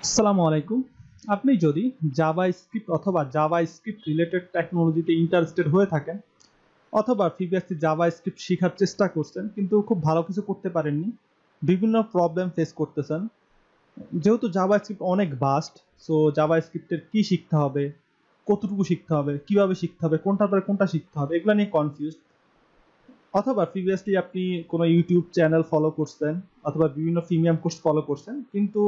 আসসালামু আলাইকুম। আপনি যদি জাভাস্ক্রিপ্ট অথবা জাভাস্ক্রিপ্ট রিলেটেড টেকনোলজিতে ইন্টারেস্টেড হয়ে থাকেন অথবা প্রিভিয়াসলি জাভাস্ক্রিপ্ট শেখার চেষ্টা করছেন কিন্তু খুব ভালো কিছু করতে পারেননি, বিভিন্ন প্রবলেম ফেস করতেছেন। যেহেতু জাভাস্ক্রিপ্ট অনেক ভাস্ট, সো জাভাস্ক্রিপ্টের কি শিখতে হবে, কতটুকু শিখতে হবে, কিভাবে শিখতে হবে, কোনটার পরে কোনটা শিখতে হবে এগুলো নিয়ে কনফিউজড। অথবা প্রিভিয়াসলি আপনি কোনো ইউটিউব চ্যানেল ফলো করছেন অথবা বিভিন্ন প্রিমিয়াম কোর্স ফলো করছেন, কিন্তু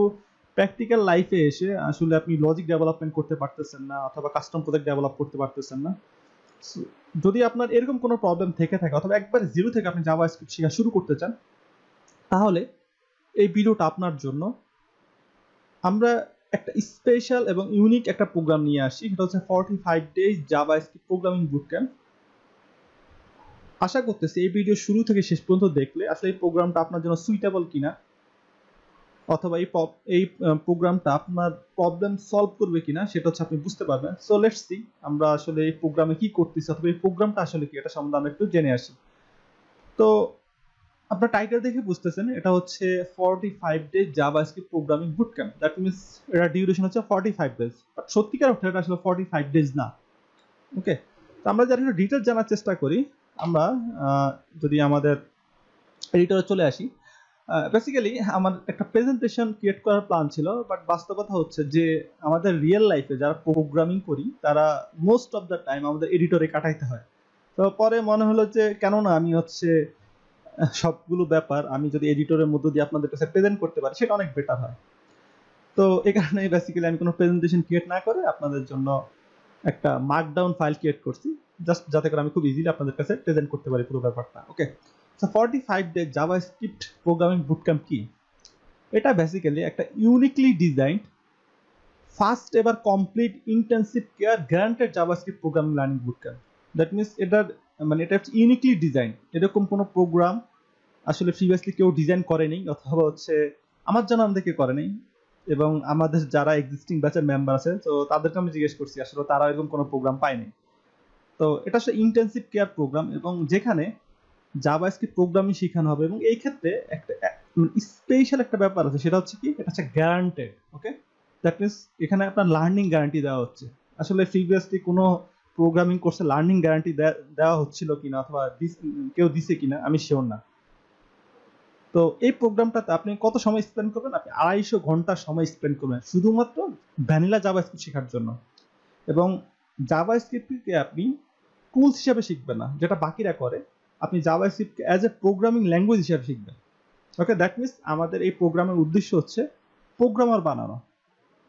প্র্যাকটিক্যাল লাইফে এসে আসলে আপনি লজিক ডেভেলপমেন্ট করতে পারতেছেন না অথবা কাস্টম প্রজেক্ট ডেভেলপ করতে পারতেছেন না। So, যদি আপনার এরকম কোনো প্রবলেম থেকে থাকে অথবা একবার জিরো থেকে আপনি জাভাস্ক্রিপ্ট শেখা শুরু করতে চান, তাহলে এই ভিডিওটা আপনার জন্য। আমরা একটা স্পেশাল এবং ইউনিক একটা প্রোগ্রাম নিয়ে আসি, সেটা হচ্ছে 45 ডেজ জাভাস্ক্রিপ্ট প্রোগ্রামিং বুটক্যাম্প। আশা করতেছি এই ভিডিও শুরু থেকে শেষ পর্যন্ত দেখলে আসলে এই প্রোগ্রামটা আপনার জন্য সুইটেবল কিনা অথবা এই প্রোগ্রামটা আপনার প্রবলেম সলভ করবে কিনা সেটা হচ্ছে আপনি বুঝতে পারবেন। সো লেটস সি আমরা আসলে এই প্রোগ্রামে কি করতেছি অথবা এই প্রোগ্রামটা আসলে কি, এটা সম্বন্ধে আমরা একটু জেনে আসি। তো আপনার টাইটেল দেখে বুঝতেছেন এটা হচ্ছে 45 day JavaScript programming boot camp. That means এর ডিউরেশন হচ্ছে 45 ডেজ, বাট সত্যিকার অর্থে এটা আসলে 45 ডেজ না। ওকে, তো আমরা যারা একটু ডিটেইলস জানার চেষ্টা করি, আমরা যদি আমাদের এডিটরে চলে আসি, বেসিক্যালি আমার একটা প্রেজেন্টেশন ক্রিয়েট করার প্ল্যান ছিল, বাট বাস্তবতা হচ্ছে যে আমাদের রিয়েল লাইফে যারা প্রোগ্রামিং করি তারা মোস্ট অফ দ্য টাইম আমাদের এডিটরে কাটাইতে হয়। তো পরে মনে হলো যে কেন না আমি হচ্ছে সবগুলো ব্যাপার আমি যদি এডিটরের মধ্য দিয়ে আপনাদের কাছে প্রেজেন্ট করতে পারি সেটা অনেক বেটার হয়। তো এই কারণে বেসিক্যালি আমি কোনো প্রেজেন্টেশন ক্রিয়েট না করে আপনাদের জন্য একটা মার্কডাউন ফাইল ক্রিয়েট করছি, জাস্ট যাতে করে আমি খুব ইজিলি আপনাদের কাছে প্রেজেন্ট করতে পারি পুরো ব্যাপারটা। Okay, so 45 day JavaScript programming bootcamp কি? এটা বেসিক্যালি একটা uniquely designed first ever complete intensive care granted JavaScript programming learning bootcamp. That means এটা হচ্ছে ইউনিকলি ডিজাইন। এরকম কোনো প্রোগ্রাম আসলে প্রিভিয়াসলি কেউ ডিজাইন করেনি অথবা হচ্ছে আমার জানা আমাদের কেউ করেনি। এবং আমাদের যারা এক্সিস্টিং ব্যাচের মেম্বার আছে তো তাদেরকে আমি জিজ্ঞেস করছি, আসলে তারা এরকম কোনো প্রোগ্রাম পায়নি। তো এটা আসলে ইন্টেন্সিভ কেয়ার প্রোগ্রাম এবং যেখানে জাভাস্ক্রিপ্ট প্রোগ্রামিং শেখানো হবে, এবং এই ক্ষেত্রে একটা স্পেশাল একটা ব্যাপার আছে, সেটা হচ্ছে কি, এটা হচ্ছে গ্যারান্টেড। ওকে, দ্যাট মিনস এখানে আপনার লার্নিং গ্যারান্টি দেওয়া হচ্ছে। আসলে প্রিভিয়াসলি কোনো প্রোগ্রামিং কোর্সে লার্নিং গ্যারান্টি দেওয়া হচ্ছিল কিনা অথবা কেউ দিছে কিনা আমি শিওর না। তো এই প্রোগ্রামটাতে আপনি কত সময় স্পেন্ড করবেন? আপনি 250 ঘন্টা সময় স্পেন্ড করবেন শুধুমাত্র ভ্যানিলা জাভাস্ক্রিপ্ট শেখার জন্য। এবং জাভাস্ক্রিপ্টকে আপনি টুলস হিসেবে শিখবেন না, যেটা বাকিরা করে। আপনি JavaScript as a programming language হিসেবে শিখবেন। ওকে, দ্যাট মিনস আমাদের এই প্রোগ্রামের উদ্দেশ্য হচ্ছে প্রোগ্রামার বানানো,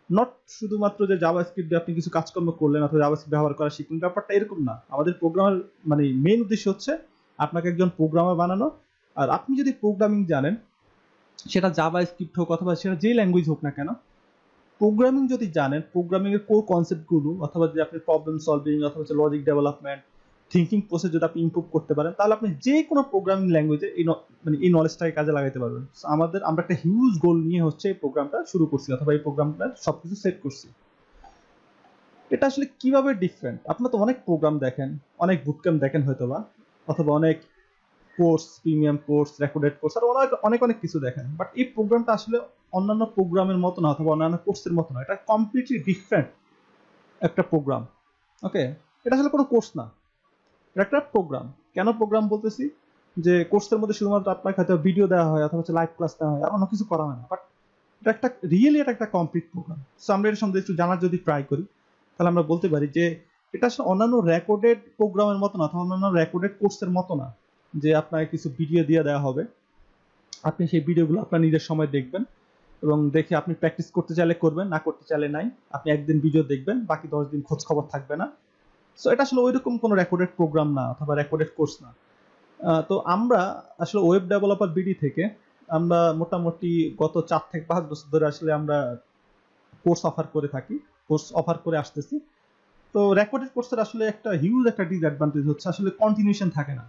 নট শুধুমাত্র যে জাভাস্ক্রিপ্ট দিয়ে আপনি কিছু কাজকর্ম করলেন অথবা জাভাস্ক্রিপ্ট ব্যবহার করা শিখলেন, ব্যাপারটা এরকম না। আমাদের প্রোগ্রামার মানে মেইন উদ্দেশ্য হচ্ছে আপনাকে একজন প্রোগ্রামার বানানো। আর আপনি যদি প্রোগ্রামিং জানেন, সেটা জাভাস্ক্রিপ্ট হোক অথবা সেটা যেই ল্যাঙ্গুয়েজ হোক না কেন, প্রোগ্রামিং যদি জানেন, প্রোগ্রামিং এর কোর কনসেপ্টগুলো অথবা যদি আপনি প্রবলেম সলভিং অথবা লজিক ডেভেলপমেন্ট, থিঙ্কিং প্রসেস যদি আপনি ইমপ্রুভ করতে পারেন, তাহলে আপনি যে কোনো প্রোগ্রামিং ল্যাঙ্গুয়েজে এই নলেজটাকে কাজে লাগাতে পারবেন। আমরা একটা হিউজ গোল নিয়ে হচ্ছে এই প্রোগ্রামটা শুরু করছি অথবা এই প্রোগ্রামটা সবকিছু সেট করছি। এটা আসলে কিভাবে ডিফারেন্ট? আপনারা তো অনেক প্রোগ্রাম দেখেন, অনেক বুটক্যাম্প দেখেন হয়তোবা, অথবা অনেক course, premium course, recorded course, আর অনেক অনেক অনেক কিছু দেখেন। বাট এই প্রোগ্রামটা আসলে অন্যান্য প্রোগ্রামের মতো না অথবা অন্যান্য কোর্সের মতো না। এটা কমপ্লিটলি ডিফারেন্ট একটা প্রোগ্রাম। ওকে, এটা আসলে কোনো কোর্স না, এটা একটা প্রোগ্রাম। কেন প্রোগ্রাম বলতেছি? যে কোর্সের মধ্যে শুধুমাত্র আপনাকে হয়তো ভিডিও দেওয়া হয় অথবা হচ্ছে লাইভ ক্লাস দেওয়া হয়, আর অন্য কিছু করা হয় না। বাট এটা একটা রিয়েলি এটা একটা কমপ্লিট প্রোগ্রাম। সো আমরা এর সম্বন্ধে একটু জানার যদি ট্রাই করি, তাহলে আমরা বলতে পারি যে এটা আসলে অন্যান্য রেকর্ডেড প্রোগ্রামের মতো না অথবা অন্যান্য রেকর্ডেড কোর্সের মতো না, যে আপনাকে কিছু ভিডিও দিয়ে দেওয়া হবে, আপনি সেই ভিডিওগুলো আপনার নিজের সময় দেখবেন এবং দেখে আপনি প্র্যাকটিস করতে চাইলে করবেন, না করতে চাইলে নাই। আপনি একদিন ভিডিও দেখবেন, বাকি 10 দিন খোঁজ খবর থাকবে না। সো এটা আসলে ওইরকম কোনো রেকর্ডেড প্রোগ্রাম না অথবা রেকর্ডেড কোর্স না। তো আমরা আসলে ওয়েব ডেভেলপার বিডি থেকে আমরা মোটামুটি গত 4 থেকে 5 বছর ধরে আসলে আমরা কোর্স অফার করে থাকি, কোর্স অফার করে আসতেছি। তো রেকর্ডেড কোর্সের আসলে একটা হিউজ একটা ডিসঅ্যাডভান্টেজ হচ্ছে আসলে কন্টিনিউশন থাকে না।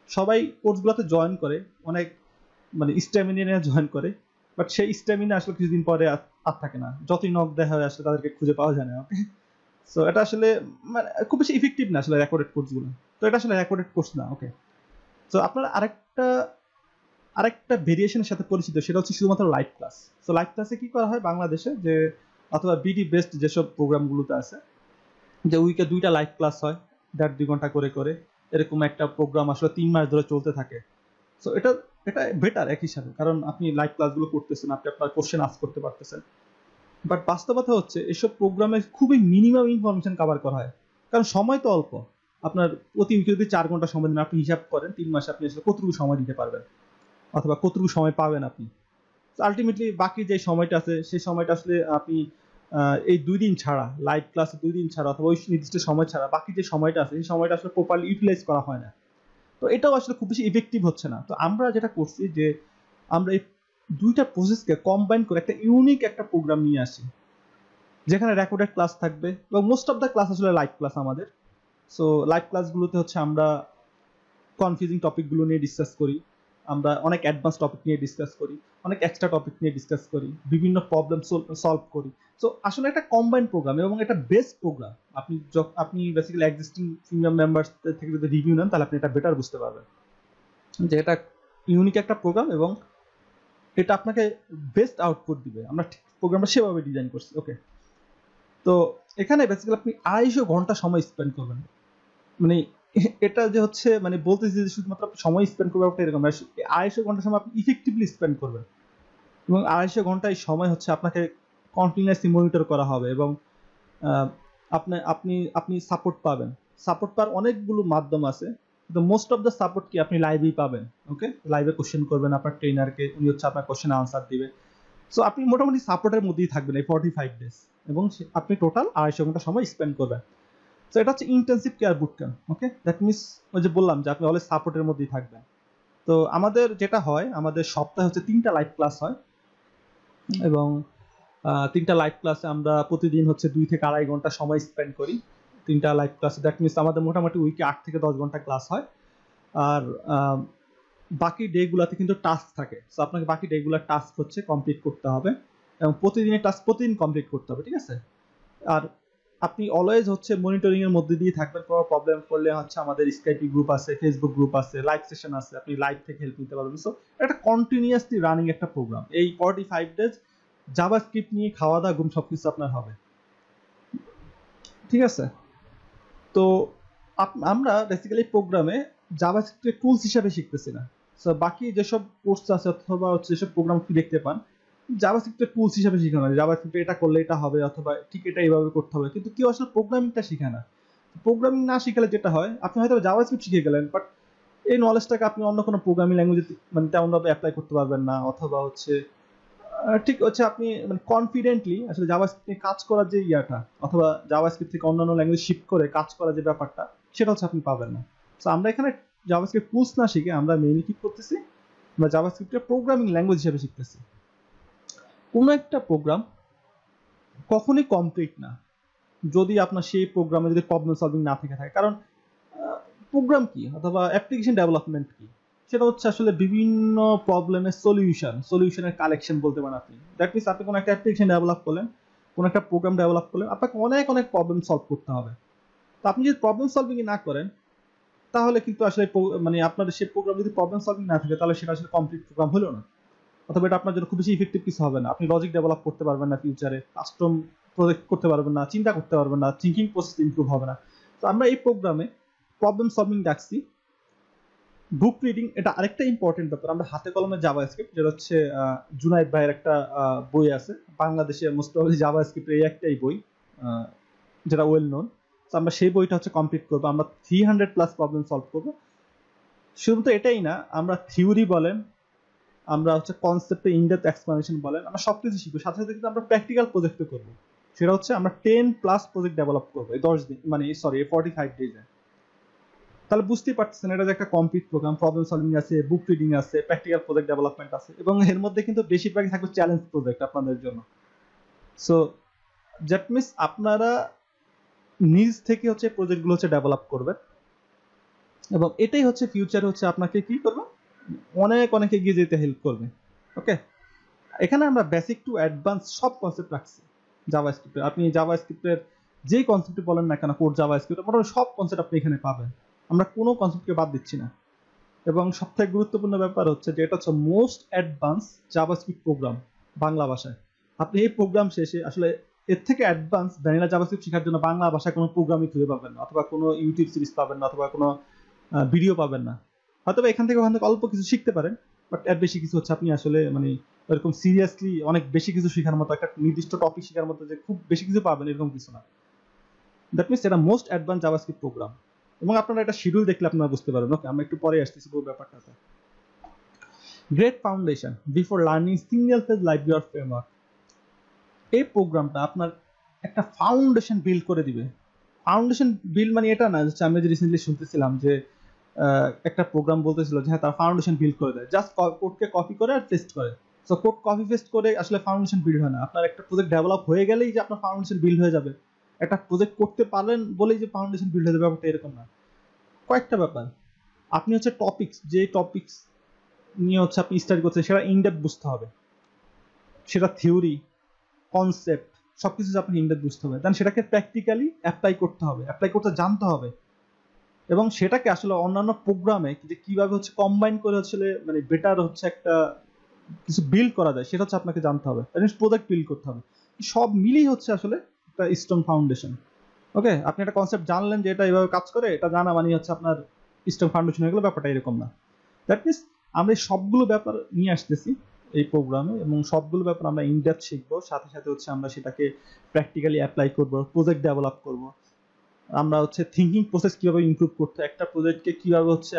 সবাই কোর্সগুলোতে জয়েন করে অনেক স্ট্যামিনা নিয়ে জয়েন করে, বাট সেই স্ট্যামিনা আসলে কিছুদিন পরে আর থাকে না। যতই নক দেখা হয় আসলে তাদেরকে খুঁজে পাওয়া যায় না। ওকে, সো এটা আসলে খুব বেশি ইফেক্টিভ না আসলে রেকর্ডেড কোর্সগুলো। তো এটা আসলে রেকর্ডেড কোর্স না। ওকে, তো আপনারা আরেকটা ভেরিয়েশনের সাথে পরিচিত, সেটা হচ্ছে শুধুমাত্র লাইভ ক্লাস। সো লাইভ ক্লাসে কি করা হয় বাংলাদেশে, যে অথবা বিডি বেসড যেসব প্রোগ্রামগুলোতে আছে, যে উইকে 2টা লাইভ ক্লাস হয় 1.5-2 ঘন্টা করে করে, এরকম একটা প্রোগ্রাম আসলে 3 মাস ধরে চলতে থাকে। সো এটা এটা বেটার এক হিসাবে, কারণ আপনি লাইভ ক্লাসগুলো করতেছেন, আপনি আপনার কোশ্চেন আস্ক করতে পারতেছেন। বাট বাস্তবতা হচ্ছে এসব প্রোগ্রামে খুবই মিনিমাম ইনফরমেশন কভার করা হয়, কারণ সময় তো অল্প। আপনার প্রতি উইকে যদি 4 ঘন্টা সময় দেন, আপনি হিসাব করেন 3 মাসে আপনি আসলে কতটুকু সময় দিতে পারবেন অথবা কতটুকু সময় পাবেন আপনি। আলটিমেটলি বাকি যে সময়টা আছে সেই সময়টা আসলে আপনি এই 2 দিন ছাড়া, লাইভ ক্লাসে 2 দিন ছাড়া অথবা ওই নির্দিষ্ট সময় ছাড়া বাকি যে সময়টা আছে সেই সময়টা আসলে প্রপারলি ইউটিলাইজ করা হয় না। তো এটাও আসলে খুব বেশি ইফেক্টিভ হচ্ছে না। তো আমরা যেটা করছি যে আমরা এই 2টা প্রসেসকে কম্বাইন করে একটা ইউনিক একটা প্রোগ্রাম নিয়ে আসি, যেখানে রেকর্ডেড ক্লাস থাকবে এবং মোস্ট অফ দ্য ক্লাস আসলে লাইভ ক্লাস আমাদের। সো লাইভ ক্লাসগুলোতে হচ্ছে আমরা কনফিউজিং টপিকগুলো নিয়ে ডিসকাস করি, আমরা অনেক অ্যাডভান্স টপিক নিয়ে ডিসকাস করি, অনেক এক্সট্রা টপিক নিয়ে ডিসকাস করি, বিভিন্ন প্রবলেম সলভ করি। সো আসলে একটা কম্বাইন্ড প্রোগ্রাম এবং এটা বেস্ট প্রোগ্রাম। আপনি বেসিক্যালি এক্সিস্টিং প্রিমিয়াম মেম্বার্স থেকে যদি রিভিউ নেন তাহলে আপনি এটা বেটার বুঝতে পারবেন যে এটা ইউনিক একটা প্রোগ্রাম এবং এটা আপনাকে বেস্ট আউটপুট দিবে। আমরা প্রোগ্রামটা সেভাবে ডিজাইন করছি। ওকে, তো এখানে বেসিক্যালি আপনি 250 ঘন্টা সময় স্পেন্ড করবেন। মানে এটা যে হচ্ছে মানে বলতেছি যে শুধুমাত্র সময় স্পেন্ড করবেন আপনি এরকম না, 250 ঘন্টা সময় আপনি ইফেক্টিভলি স্পেন্ড করবেন এবং 250 ঘন্টায় সময় হচ্ছে আপনাকে কন্টিনিউয়াসলি মনিটর করা হবে এবং আপনি আপনি আপনি সাপোর্ট পাবেন। সাপোর্ট পাওয়ার অনেকগুলো মাধ্যম আছে, কিন্তু মোস্ট অফ দ্য সাপোর্ট কি আপনি লাইভেই পাবেন। ওকে, লাইভে কোশ্চেন করবেন আপনার ট্রেনারকে, উনি হচ্ছে আপনার কোশ্চেন আনসার দিবে। সো আপনি মোটামুটি সাপোর্টের মধ্যেই থাকবেন এই 45 ডেজ এবং আপনি টোটাল 250 ঘন্টা সময় স্পেন্ড করবেন। সো এটা হচ্ছে intensive care boot camp. Okay, that means ওই যে বললাম যে আপনি অলওয়েজ সাপোর্টের মধ্যেই থাকবেন। তো আমাদের যেটা হয়, আমাদের সপ্তাহে হচ্ছে 3টা লাইভ ক্লাস হয় এবং 3টা লাইভ ক্লাসে আমরা প্রতিদিন হচ্ছে 2 থেকে 2.5 ঘন্টা সময় স্পেন্ড করি 3টা লাইভ ক্লাসে। দ্যাট মিনস আমাদের মোটামুটি উইকে 8 থেকে 10 ঘন্টা ক্লাস হয়। আর বাকি ডেগুলোতে কিন্তু টাস্ক থাকে। সো আপনাকে বাকি ডেগুলার টাস্ক হচ্ছে কমপ্লিট করতে হবে এবং প্রতিদিনের টাস্ক প্রতিদিন কমপ্লিট করতে হবে, ঠিক আছে? আর আপনি অলওয়েজ হচ্ছে মনিটরিং এর মধ্যে দিয়ে থাকবেন। কোনো প্রবলেম করলে হচ্ছে আমাদের স্কাইপি গ্রুপ আছে, ফেসবুক গ্রুপ আছে, লাইভ সেশন আছে, আপনি লাইভ থেকে হেল্প নিতে পারবেন। সো এটা কন্টিনিউয়াসলি রানিং একটা প্রোগ্রাম। এই 45 ডেজ জাভাস্ক্রিপ্ট নিয়ে খাওয়া দাওয়া ঘুম সবকিছু আপনার হবে, ঠিক আছে? তো আমরা বেসিক্যালি প্রোগ্রামে জাভাস্ক্রিপ্টের টুলস হিসাবে শিখতেছি না। সো বাকি যেসব কোর্স আছে অথবা হচ্ছে যেসব প্রোগ্রাম কি দেখতে পান, জাভাস্ক্রিপ্টের টুলস হিসাবে শেখানো হয়। জাভাস্ক্রিপ্টে এটা করলে এটা হবে অথবা ঠিক এটা এইভাবে করতে হবে, কিন্তু কেউ আসলে প্রোগ্রামিংটা শেখায় না। প্রোগ্রামিং না শিখালে যেটা হয়, আপনি হয়তো জাভাস্ক্রিপ্ট শিখে গেলেন, বাট এই নলেজটাকে আপনি অন্য কোনো প্রোগ্রামিং ল্যাঙ্গুয়েজে মানে তেমনভাবে অ্যাপ্লাই করতে পারবেন না, অথবা হচ্ছে ঠিক হচ্ছে আপনি মানে কনফিডেন্টলি আসলে জাভাস্ক্রিপ্ট নিয়ে কাজ করার যে ইয়াটা, অথবা জাভাস্ক্রিপ্ট থেকে অন্যান্য ল্যাঙ্গুয়েজ শিফট করে কাজ করার যে ব্যাপারটা, সেটা হচ্ছে আপনি পাবেন না। সো আমরা এখানে জাভাস্ক্রিপ্ট টুলস না শিখে আমরা মেইনলি কি করতেছি, আমরা জাভাস্ক্রিপ্টের প্রোগ্রামিং ল্যাঙ্গুয়েজ হিসেবে শিখতেছি। কোনো একটা প্রোগ্রাম কখনোই কমপ্লিট না যদি আপনার সেই প্রোগ্রামে যদি প্রবলেম সলভিং না থেকে থাকে। কারণ প্রোগ্রাম কি অথবা অ্যাপ্লিকেশন ডেভেলপমেন্ট কি, সেটা হচ্ছে আসলে বিভিন্ন প্রবলেমের সলিউশনের কালেকশন বলতে পারেন আপনি। দ্যাট মিনস আপনি কোনো একটা অ্যাপ্লিকেশন ডেভেলপ করলেন, কোনো একটা প্রোগ্রাম ডেভেলপ করলেন, আপনাকে অনেক অনেক প্রবলেম সলভ করতে হবে। তো আপনি যদি প্রবলেম সলভিং না করেন তাহলে কিন্তু আসলে মানে আপনার সেই প্রোগ্রাম যদি প্রবলেম সলভিং না থাকে তাহলে সেটা আসলে কমপ্লিট প্রোগ্রাম হলো না, অথবা এটা আপনার জন্য খুব বেশি ইফেক্টিভ কিছু হবে না। আপনি লজিক ডেভেলপ করতে পারবেন না ফিউচারে, কাস্টম প্রজেক্ট করতে পারবেন না, চিন্তা করতে পারবেন না, থিঙ্কিং প্রসেস ইমপ্রুভ হবে না। তো আমরা এই প্রোগ্রামে প্রবলেম সলভিং ডাকছি। বুক রিডিং এটা আরেকটা ইম্পর্টেন্ট ব্যাপার। আমরা হাতে কলমে জাভাস্ক্রিপ্ট, যেটা হচ্ছে জুনায়েদ ভাইয়ের একটা বই আছে বাংলাদেশে মোস্ট অফ জাভাস্ক্রিপ্টের এই একটাই বই যেটা ওয়েল নোন। তো আমরা সেই বইটা হচ্ছে কমপ্লিট করবো। আমরা 300+ প্রবলেম সলভ করবো। শুধু তো এটাই না, আমরা থিওরি বলেন, আমরা হচ্ছে কনসেপ্টে ইনডেপথ এক্সপ্লানেশন বলেন, আমরা সবকিছু শিখবো। সাথে সাথে কিন্তু আমরা প্র্যাকটিক্যাল প্রজেক্টও করবো। সেটা হচ্ছে আমরা 10+ প্রজেক্ট ডেভেলপ করবো এই 10 দিন, মানে সরি 45 ডেজে। তাহলে বুঝতেই পারছেন এটা যে একটা কমপ্লিট প্রোগ্রাম। প্রবলেম সলভিং আছে, বুক রিডিং আছে, প্র্যাকটিক্যাল প্রজেক্ট ডেভেলপমেন্ট আছে এবং এর মধ্যে কিন্তু বেশিরভাগই থাকবে চ্যালেঞ্জ প্রজেক্ট আপনাদের জন্য। সো দ্যাট মিনস আপনারা নিজ থেকে হচ্ছে প্রজেক্টগুলো হচ্ছে ডেভেলপ করবেন এবং এটাই হচ্ছে ফিউচার হচ্ছে আপনাকে কি করবে, অনেক অনেক এগিয়ে যেতে হেল্প করবে। ওকে, এখানে আমরা বেসিক টু অ্যাডভান্স সব কনসেপ্ট রাখছি জাভাস্ক্রিপ্টে। আপনি জাভাস্ক্রিপ্টের যেই কনসেপ্টে বলেন না কেন, কোড জাভাস্ক্রিপ্ট মোটামুটি সব কনসেপ্ট আপনি এখানে পাবেন। আমরা কোনো কনসেপ্টকে বাদ দিচ্ছি না। এবং সবথেকে গুরুত্বপূর্ণ ব্যাপার হচ্ছে যে এটা হচ্ছে most advance JavaScript program Bangla ভাষায়। আপনি এই প্রোগ্রাম শেষে আসলে এর থেকে অ্যাডভান্স ভ্যানিলা জাভাস্ক্রিপ্ট শেখার জন্য বাংলা ভাষায় কোনো প্রোগ্রামই খুঁজে পাবেন না, অথবা কোনো ইউটিউব সিরিজ পাবেন না, অথবা কোনো ভিডিও পাবেন না। হয়তো এখান থেকে ওখান থেকে অল্প কিছু শিখতে পারেন, বাট এর বেশি কিছু হচ্ছে আপনি আসলে মানে এরকম সিরিয়াসলি অনেক বেশি কিছু শেখার মতো, একটা নির্দিষ্ট টপিক শেখার মতো যে খুব বেশি কিছু পাবেন এরকম কিছু না। দ্যাট মিনস এটা মোস্ট অ্যাডভান্স জাভাস্ক্রিপ্ট প্রোগ্রাম, এবং আপনারা এটা শিডিউল দেখলে আপনারা বুঝতে পারবেন। ওকে, আমরা একটু পরে আসতেছি পুরো ব্যাপারটাতে। Great foundation before learning single phase library or framework. এই প্রোগ্রামটা আপনার একটা ফাউন্ডেশন বিল্ড করে দিবে। ফাউন্ডেশন বিল্ড মানে এটা না যে আমি যে রিসেন্টলি শুনতেছিলাম যে একটা প্রোগ্রাম বলতেছিল যে হ্যাঁ তার ফাউন্ডেশন বিল্ড করে দেয়, জাস্ট কোডকে কপি করে আর পেস্ট করে। সো কোড কপি পেস্ট করে আসলে ফাউন্ডেশন বিল্ড হয় না। আপনার একটা প্রজেক্ট ডেভেলপ হয়ে গেলেই যে আপনার ফাউন্ডেশন বিল্ড হয়ে যাবে, একটা প্রজেক্ট করতে পারেন বলেই যে ফাউন্ডেশন বিল্ড হয়ে যাবে, ব্যাপারটা এরকম না। কয়েকটা ব্যাপার, আপনি হচ্ছে টপিকস, যে টপিকস নিয়ে হচ্ছে আপনি স্টাডি করছেন সেটা ইনডেপথ বুঝতে হবে, সেটা থিওরি কনসেপ্ট সবকিছু আপনি ইনডেপথ বুঝতে হবে, দেন সেটাকে প্র্যাকটিক্যালি অ্যাপ্লাই করতে হবে, অ্যাপ্লাই করতে জানতে হবে, এবং সেটাকে আসলে অন্যান্য প্রোগ্রামে যে কিভাবে হচ্ছে কম্বাইন করে আসলে মানে বেটার হচ্ছে একটা কিছু বিল্ড করা যায় সেটা হচ্ছে আপনাকে জানতে হবে, প্রোডাক্ট বিল্ড করতে হবে। সব মিলিয়ে হচ্ছে আসলে একটা স্ট্রং ফাউন্ডেশন। ওকে, আপনি একটা কনসেপ্ট জানলেন যে এটা এইভাবে কাজ করে, এটা জানা মানে হচ্ছে আপনার স্ট্রং ফাউন্ডেশন হয়ে গেল, ব্যাপারটা এরকম না। দ্যাট মিনস আমরা সবগুলো ব্যাপার নিয়ে আসতেছি এই প্রোগ্রামে, এবং সবগুলো ব্যাপার আমরা ইনডেপথ শিখবো, সাথে সাথে হচ্ছে আমরা সেটাকে প্র্যাকটিক্যালি অ্যাপ্লাই করবো, প্রজেক্ট ডেভেলপ করবো, আমরা হচ্ছে থিঙ্কিং প্রসেস কিভাবে ইমপ্রুভ করতে হয়, একটা প্রজেক্টকে কিভাবে হচ্ছে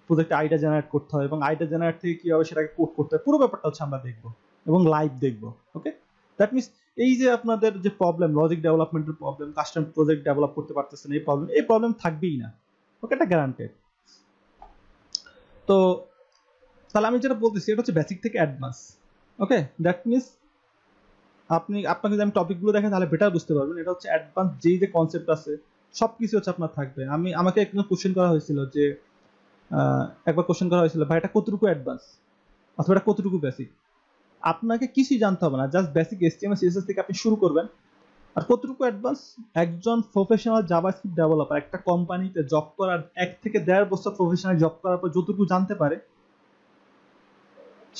প্রজেক্টে আইডিয়া জেনারেট করতে হয়, এবং আইডিয়া জেনারেট থেকে কিভাবে সেটাকে কোড করতে হয়, পুরো ব্যাপারটা হচ্ছে আমরা দেখবো এবং লাইভ দেখবো। ওকে, দ্যাট মিনস এই যে আপনাদের যে প্রবলেম, লজিক ডেভেলপমেন্টের প্রবলেম, কাস্টম প্রজেক্ট ডেভেলপ করতে পারতেছেন, এই প্রবলেম থাকবেই না। ওকে, এটা গ্যারান্টেড। তো তাহলে আমি যেটা বলতেছি এটা হচ্ছে বেসিক থেকে অ্যাডভান্স। ওকে, দ্যাট মিনস আপনাকে যদি আমি টপিকগুলো দেখেন তাহলে বেটার বুঝতে পারবেন। এটা হচ্ছে অ্যাডভান্স, যেই যে কনসেপ্ট আছে সবকিছু হচ্ছে আপনার থাকবে। আমাকে একজন কোশ্চেন করা হয়েছিল যে একবার কোশ্চেন করা হয়েছিল, ভাই এটা কতটুকু অ্যাডভান্স অথবা এটা কতটুকু বেসিক। আপনাকে কিছুই জানতে হবে না, জাস্ট বেসিক HTML CSS থেকে আপনি শুরু করবেন। আর কতটুকু অ্যাডভান্স, একজন প্রফেশনাল জাভাস্ক্রিপ্ট ডেভেলপার একটা কোম্পানিতে জব করার 1 থেকে 1.5 বছর প্রফেশনাল জব করার পর যতটুকু জানতে পারে,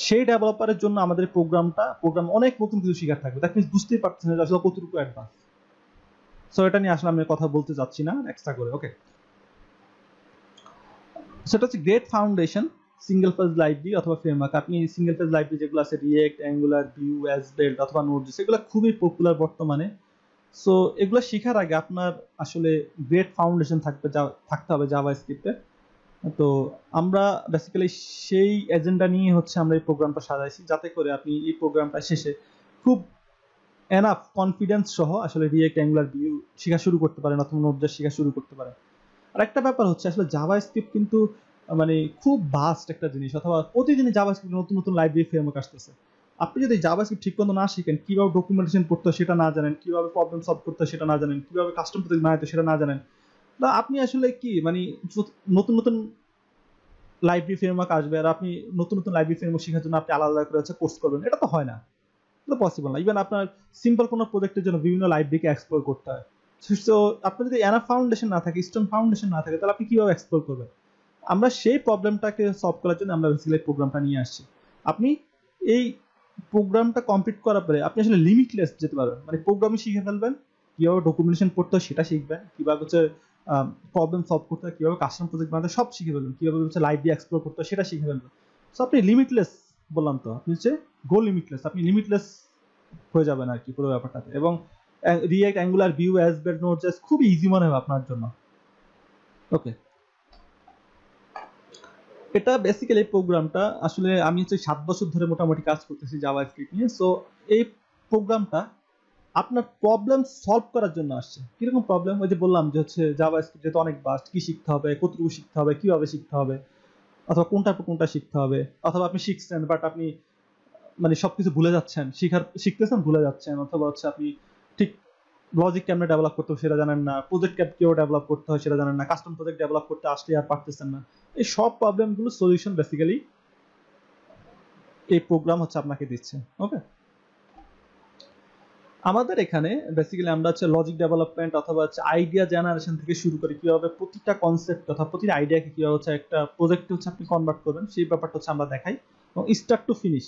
সেই ডেভেলপারের জন্য আমাদের প্রোগ্রাম অনেক নতুন কিছু শেখার থাকবে। দ্যাট মিনস বুঝতেই পারছেন যে আসলে কতটুকু অ্যাডভান্স। সো এটা নিয়ে আসলে আমি কথা বলতে যাচ্ছি না এক্সট্রা করে। ওকে, সেটা হচ্ছে great foundation single page library অথবা ফ্রেমওয়ার্ক। আপনি সিঙ্গেল পেজ লাইব্রেরি যেগুলো আছে রিয়েক্ট, অ্যাঙ্গুলার, ভিউ, এসবেল্ট অথবা নোড.জেএস, এগুলো খুবই পপুলার বর্তমানে। সো এগুলো শেখার আগে আপনার আসলে গ্রেট ফাউন্ডেশন থাকতে হবে জাভাস্ক্রিপ্টে। তো আমরা বেসিক্যালি সেই এজেন্ডা নিয়ে হচ্ছে আমরা এই প্রোগ্রামটা সাজাইছি, যাতে করে আপনি এই প্রোগ্রামটা শেষে খুব এনাফ কনফিডেন্স সহ আসলে রিয়েক্ট, অ্যাঙ্গুলার, ভিউ শেখা শুরু করতে পারেন, অথবা নোড.জেএস শেখা শুরু করতে পারেন। আর একটা ব্যাপার হচ্ছে আসলে জাভাস্ক্রিপ্ট কিন্তু মানে খুব ভাস্ট একটা জিনিস, অথবা প্রতিদিনই জাভাস্ক্রিপ্ট নতুন নতুন লাইব্রেরি ফ্রেমওয়ার্ক আসতেছে। আপনি যদি জাভাস্ক্রিপ্ট ঠিক মতো না শিখেন, কিভাবে ডকুমেন্টেশন করতে হয় সেটা না জানেন, কিভাবে প্রবলেম সলভ করতে হয় সেটা না জানেন, কিভাবে কাস্টম প্রজেক্ট বানাতে সেটা না জানেন, না আপনি আসলে কি মানে নতুন নতুন লাইব্রেরি ফ্রেমওয়ার্ক আসবে আর আপনি নতুন নতুন লাইব্রেরি ফ্রেমওয়ার্ক শেখার জন্য আপনি আলাদা করে হচ্ছে কোর্স করবেন, এটা তো হয় না, এটা পসিবল না। ইভেন আপনার সিম্পল কোনো প্রজেক্টের জন্য বিভিন্ন লাইব্রেরিকে এক্সপ্লোর করতে হয়। সো আপনার যদি এনাফ ফাউন্ডেশন না থাকে, স্ট্রং ফাউন্ডেশন না থাকে, তাহলে আপনি কিভাবে এক্সপ্লোর করবেন? আমরা সেই প্রবলেমটাকে সলভ করার জন্য আমরা বেসিক্যালি প্রোগ্রামটা নিয়ে আসছি। আপনি এই প্রোগ্রামটা কমপ্লিট করার পরে আপনি আসলে লিমিটলেস যেতে পারবেন, মানে প্রোগ্রামিং শিখে ফেলবেন, কিভাবে ডকুমেন্টেশন করতে হয় সেটা শিখবেন, কিভাবে হচ্ছে প্রবলেম সলভ করতে হয়, কিভাবে কাস্টম প্রজেক্ট বানাতে সব শিখে ফেলবেন, কিভাবে হচ্ছে লাইব্রেরি এক্সপ্লোর করতে হয় সেটা শিখে ফেলবেন। সো আপনি লিমিটলেস, বললাম তো আপনি হচ্ছে গো লিমিটলেস, আপনি লিমিটলেস হয়ে যাবেন আর কি পুরো ব্যাপারটাতে। এবং রিয়েক্ট, অ্যাঙ্গুলার, ভিউ, এসবেল্ট, নোড.জেএস খুবই ইজি মনে হবে আপনার জন্য। ওকে, এটা বেসিক্যালি প্রোগ্রামটা আসলে আমি হচ্ছে 7 বছর ধরে মোটামুটি কাজ করতেছি জাভাস্ক্রিপ্ট নিয়ে। সো এই প্রোগ্রামটা আপনার প্রবলেম সলভ করার জন্য আসছে। কিরকম প্রবলেম? ওই যে বললাম যে হচ্ছে জাভাস্ক্রিপ্ট যেহেতু অনেক বাস্ট, কি শিখতে হবে, কতটুকু শিখতে হবে, কিভাবে শিখতে হবে, অথবা কোনটার পর কোনটা শিখতে হবে, অথবা আপনি শিখছেন বাট আপনি মানে সবকিছু ভুলে যাচ্ছেন, শিখতেছেন ভুলে যাচ্ছেন, অথবা হচ্ছে আপনি ঠিক লজিক কেমনে ডেভেলপ করতে হবে সেটা জানেন না, প্রজেক্ট কিভাবে ডেভেলপ করতে হয় সেটা জানেন না, কাস্টম প্রজেক্ট ডেভেলপ করতে আসলে আর পারতেছেন না। এই সব প্রবলেমগুলো সলিউশন বেসিক্যালি এই প্রোগ্রাম হচ্ছে আপনাকে দিচ্ছে। ওকে, আমাদের এখানে বেসিক্যালি আমরা হচ্ছে লজিক ডেভেলপমেন্ট অথবা হচ্ছে আইডিয়া জেনারেশন থেকে শুরু করে কিভাবে প্রতিটা কনসেপ্ট অথবা প্রতিটা আইডিয়াকে কিভাবে হচ্ছে একটা প্রজেক্টে হচ্ছে আপনি কনভার্ট করবেন সেই ব্যাপারটা হচ্ছে আমরা দেখাই, এবং স্টার্ট টু ফিনিশ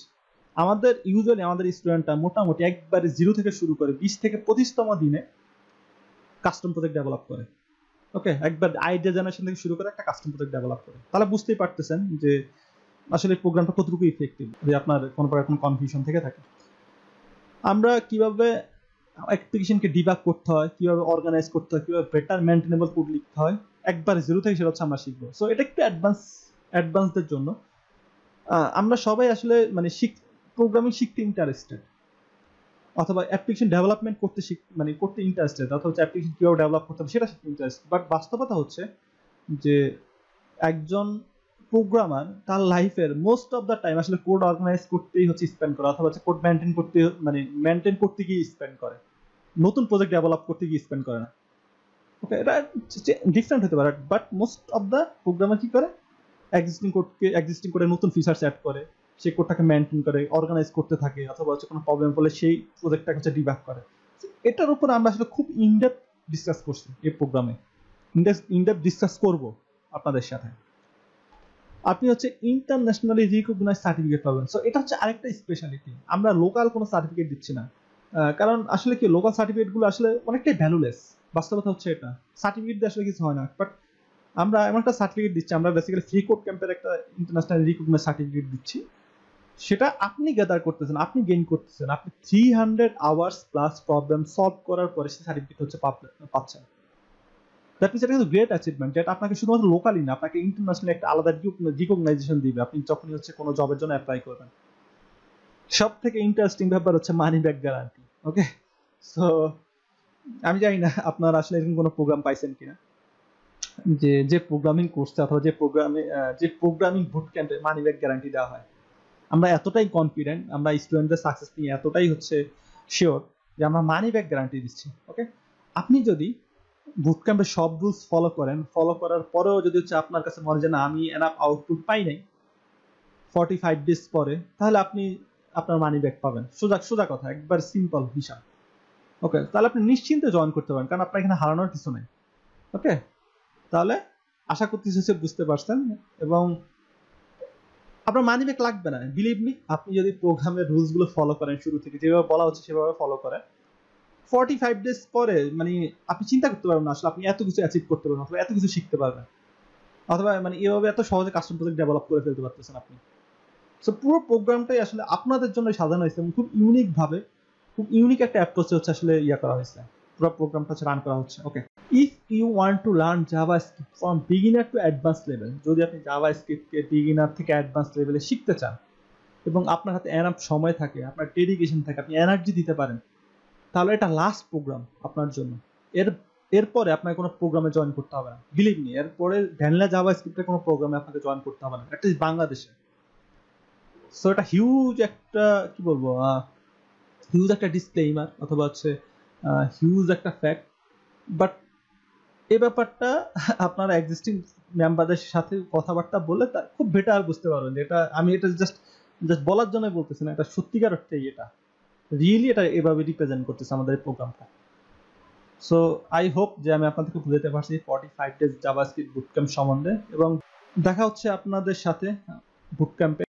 আমাদের ইউজুয়ালি আমাদের স্টুডেন্টরা মোটামুটি একবারে 0 থেকে শুরু করে 20 থেকে 25তম দিনে কাস্টম প্রজেক্ট ডেভেলপ করে। ওকে, একবার আইডিয়া জেনারেশন থেকে শুরু করে একটা কাস্টম প্রজেক্ট ডেভেলপ করে। তাহলে বুঝতেই পারতেছেন যে আসলে প্রোগ্রামটা কতটুকু ইফেক্টিভ, যদি আপনার কোনো প্রকার কোনো কনফিউশন থেকে থাকে। আমরা কিভাবে অ্যাপ্লিকেশনকে ডিবাগ করতে হয়, কিভাবে অর্গানাইজ করতে হয়, কিভাবে বেটার মেইনটেনেবল কোড লিখতে হয় একবার 0 থেকে সেটা হচ্ছে আমরা শিখবো। সো এটা একটু অ্যাডভান্সদের জন্য। আমরা সবাই আসলে মানে প্রোগ্রামিং শিখতে ইন্টারেস্টেড, অথবা অ্যাপ্লিকেশন ডেভেলপমেন্ট করতে করতে ইন্টারেস্টেড, অথবা অ্যাপ্লিকেশন কিভাবে ডেভেলপ করতে হবে সেটা শিখতে ইন্টারেস্টেড। বাট বাস্তবতা হচ্ছে যে একজন প্রোগ্রামার তার লাইফের মোস্ট অফ দ্য টাইম আসলে কোড অর্গানাইজ করতেই হচ্ছে স্পেন্ড করে, অথবা কোড মেনটেন করতে গিয়ে স্পেন্ড করে, নতুন প্রজেক্ট ডেভেলপ করতে গিয়ে স্পেন্ড করে না। ওকে, এটা ডিফারেন্ট হতে পারে, but most of the programmer কি করে, এক্সিস্টিং কোডে নতুন ফিচার্স অ্যাড করে, সেই কোডটাকে মেনটেন করে, অর্গানাইজ করতে থাকে, অথবা কোনো প্রবলেম হলে সেই প্রজেক্টটাকে হচ্ছে ডিবাগ করে। এটার উপর আমরা আসলে খুব ইনডেপথ ডিসকাস করছি এই প্রোগ্রামে, ইনডেপথ ডিসকাস করব আপনাদের সাথে। আপনি হচ্ছে ইন্টারন্যাশনালি রিকগনাইজ সার্টিফিকেট পাবেন। সো এটা হচ্ছে আরেকটা স্পেশালিটি, আমরা লোকাল কোনো সার্টিফিকেট দিচ্ছি না। কারণ আসলে কি, লোকাল সার্টিফিকেটগুলো আসলে অনেকটাই ভ্যালুলেস। বাস্তবতা হচ্ছে এটা, সার্টিফিকেট দিয়ে আসলে কিছু হয় না। বাট আমরা এমন একটা সার্টিফিকেট দিচ্ছি, আমরা বেসিক্যালি ফ্রি কোড ক্যাম্পের একটা ইন্টারন্যাশনাল রিকগনাইজ সার্টিফিকেট দিচ্ছি। সেটা আপনি গ্যাদার করতেছেন, আপনি গেইন করতেছেন, আপনি 300 আওয়ার্স প্লাস প্রবলেম সলভ করার পরে সেই সার্টিফিকেট হচ্ছে পাচ্ছেন। দ্যাট মিনস এটা কিন্তু গ্রেট অ্যাচিভমেন্ট, যেটা আপনাকে শুধুমাত্র লোকালি না, আপনাকে ইন্টারন্যাশনালি একটা আলাদা রিকগনাইজেশন দিবে আপনি যখনই হচ্ছে কোনো জবের জন্য অ্যাপ্লাই করবেন। সব থেকে ইন্টারেস্টিং ব্যাপার হচ্ছে মানি ব্যাক গ্যারান্টি। ওকে, সো আমি জানি না আপনারা আসলে এরকম কোনো প্রোগ্রাম পাইছেন কিনা যে প্রোগ্রামিং কোর্সে অথবা যে প্রোগ্রামিং বুট ক্যাম্পে মানি ব্যাক গ্যারান্টি দেওয়া হয়। আমরা এতটাই কনফিডেন্ট, আমরা স্টুডেন্টদের সাকসেস নিয়ে এতটাই হচ্ছে শিওর যে আমরা মানি ব্যাক গ্যারান্টি দিচ্ছি। ওকে, আপনি যদি বুট ক্যাম্পের সব রুলস ফলো করার পরেও যদি হচ্ছে আপনার কাছে মনে হয় যে না, আমি এনাফ আউটপুট পাই নাই 45 ডেজ পরে, তাহলে আপনি আপনার মানি ব্যাক পাবেন। সোজা কথা, একবার সিম্পল হিসাব। ওকে, তাহলে আপনি নিশ্চিন্তে জয়েন করতে পারেন, কারণ আপনার এখানে হারানোর কিছু নেই। ওকে, তাহলে আশা করতেছি বুঝতে পারছেন, এবং আপনার মানি ব্যাক লাগবে না, বিলিভ মি। আপনি যদি প্রোগ্রামের রুলস গুলো ফলো করেন, শুরু থেকে যেভাবে বলা হচ্ছে সেভাবে ফলো করেন, 45 ডেজ পরে আপনি চিন্তা করতে পারবেন না আসলে আপনি এত কিছু অ্যাচিভ করতে পারবেন, অথবা এত কিছু শিখতে পারবেন, অথবা এভাবে এত সহজে কাস্টম প্রজেক্ট ডেভেলপ করে ফেলতে পারতেছেন আপনি। সো পুরো প্রোগ্রামটাই আসলে আপনাদের জন্য সাজানো হয়েছে, এবং খুব ইউনিক একটা অ্যাপ্রোচে হচ্ছে আসলে করা হয়েছে, পুরো প্রোগ্রামটা হচ্ছে রান করা হচ্ছে। Okay, if you want to learn JavaScript from beginner to advance level, যদি আপনি জাভাস্ক্রিপ্টকে বিগিনার থেকে অ্যাডভান্স লেভেলে শিখতে চান, এবং আপনার হাতে এনাফ সময় থাকে, আপনার ডেডিকেশন থাকে, আপনি এনার্জি দিতে পারেন, তাহলে এটা লাস্ট প্রোগ্রাম আপনার জন্য। এরপরে আপনাকে কোনো প্রোগ্রামে জয়েন করতে হবে না, বিলিভ মি। এরপরে ভ্যানিলা জাভাস্ক্রিপ্টের কোনো প্রোগ্রামে আপনাকে জয়েন করতে হবে না, অ্যাটলিস্ট বাংলাদেশে। সো এটা হিউজ একটা হিউজ একটা ডিসক্লেইমার, অথবা হচ্ছে হিউজ একটা ফ্যাক্ট। বাট এই ব্যাপারটা আপনারা এক্সিস্টিং মেম্বারদের সাথে কথাবার্তা বললে তা খুব বেটার বুঝতে পারবেন। এটা আমি এটা জাস্ট বলার জন্য বলতেছি না, এটা সত্যিকার অর্থেই এটা রিয়েলি এটা এভাবে রিপ্রেজেন্ট করতেছে আমাদের এই প্রোগ্রামটা। সো আই হোপ যে আমি আপনাদেরকে বুঝাতে পারছি 45 ডেজ জাভাস্ক্রিপ্ট বুটক্যাম্প সম্বন্ধে, এবং দেখা হচ্ছে আপনাদের সাথে বুটক্যাম্পে।